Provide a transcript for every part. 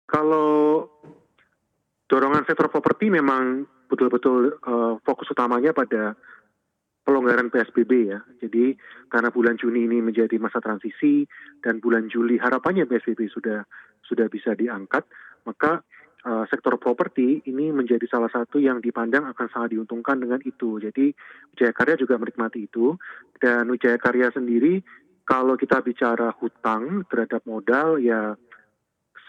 Kalau dorongan sektor properti memang betul-betul fokus utamanya pada pelonggaran PSBB ya. Jadi karena bulan Juni ini menjadi masa transisi dan bulan Juli harapannya PSBB sudah bisa diangkat, maka sektor properti ini menjadi salah satu yang dipandang akan sangat diuntungkan dengan itu. Jadi Wijaya Karya juga menikmati itu, dan Wijaya Karya sendiri kalau kita bicara hutang terhadap modal ya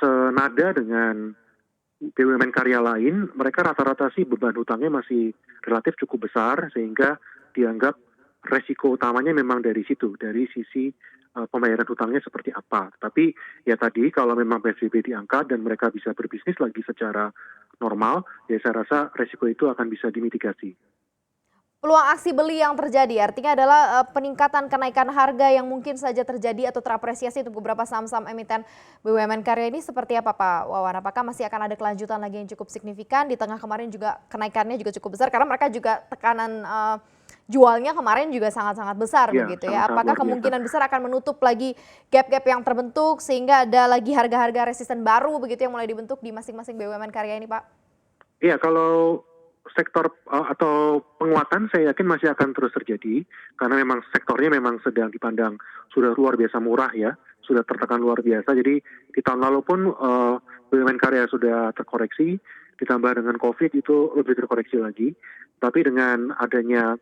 senada dengan BUMN karya lain, mereka rata-rata sih beban hutangnya masih relatif cukup besar, sehingga dianggap resiko utamanya memang dari situ, dari sisi pembayaran hutangnya seperti apa. Tapi ya tadi kalau memang PSBB diangkat dan mereka bisa berbisnis lagi secara normal, ya saya rasa resiko itu akan bisa dimitigasi. Peluang aksi beli yang terjadi artinya adalah peningkatan kenaikan harga yang mungkin saja terjadi atau terapresiasi untuk beberapa saham-saham emiten BUMN karya ini seperti apa Pak Wawan? Apakah masih akan ada kelanjutan lagi yang cukup signifikan? Di tengah kemarin juga kenaikannya juga cukup besar karena mereka juga tekanan jualnya kemarin juga sangat-sangat besar Ya, begitu ya. sangat-sangat Apakah luar biasa. kemungkinan besar akan menutup lagi gap-gap yang terbentuk sehingga ada lagi harga-harga resisten baru begitu yang mulai dibentuk di masing-masing BUMN karya ini Pak? Iya, kalau sektor atau penguatan saya yakin masih akan terus terjadi, karena memang sektornya memang sedang dipandang sudah luar biasa murah ya, sudah tertekan luar biasa. Jadi di tahun lalu pun BUMN karya sudah terkoreksi, ditambah dengan COVID itu lebih terkoreksi lagi. Tapi dengan adanya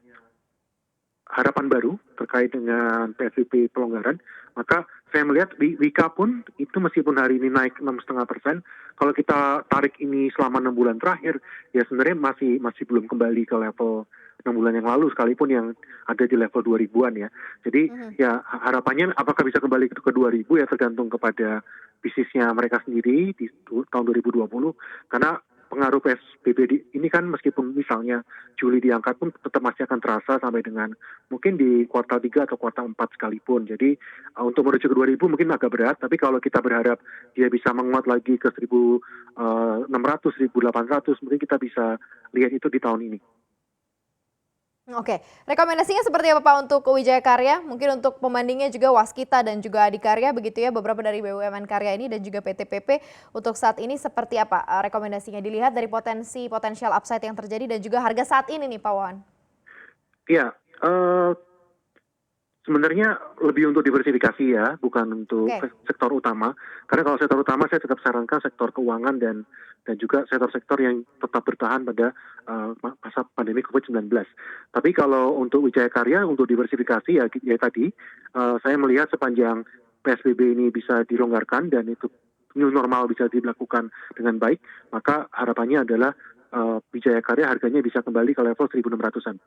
harapan baru terkait dengan PSBB pelonggaran, maka saya melihat Wika pun itu meskipun hari ini naik 6,5%, kalau kita tarik ini selama 6 bulan terakhir, ya sebenarnya masih belum kembali ke level 6 bulan yang lalu, sekalipun yang ada di level 2000-an ya. Jadi ya harapannya apakah bisa kembali ke 2000 ya tergantung kepada bisnisnya mereka sendiri di tahun 2020, karena pengaruh PSBB ini kan meskipun misalnya Juli diangkat pun tetap masih akan terasa sampai dengan mungkin di kuartal 3 atau kuartal 4 sekalipun. Jadi untuk menuju ke 2000 mungkin agak berat, tapi kalau kita berharap dia bisa menguat lagi ke 1600, 1800, mungkin kita bisa lihat itu di tahun ini. Oke, rekomendasinya seperti apa Pak untuk Wijaya Karya? Mungkin untuk pembandingnya juga Waskita dan juga Adikarya begitu ya, beberapa dari BUMN Karya ini dan juga PT PP untuk saat ini seperti apa rekomendasinya? Dilihat dari potensial upside yang terjadi dan juga harga saat ini nih Pak Wawan. Iya, sebenarnya lebih untuk diversifikasi ya, bukan untuk Oke. sektor utama. Karena kalau sektor utama saya tetap sarankan sektor keuangan dan juga sektor-sektor yang tetap bertahan pada masa pandemi COVID-19. Tapi kalau untuk Wijaya Karya, untuk diversifikasi ya tadi, saya melihat sepanjang PSBB ini bisa dilonggarkan dan itu new normal bisa dilakukan dengan baik, maka harapannya adalah Wijaya Karya harganya bisa kembali ke level 1600-an.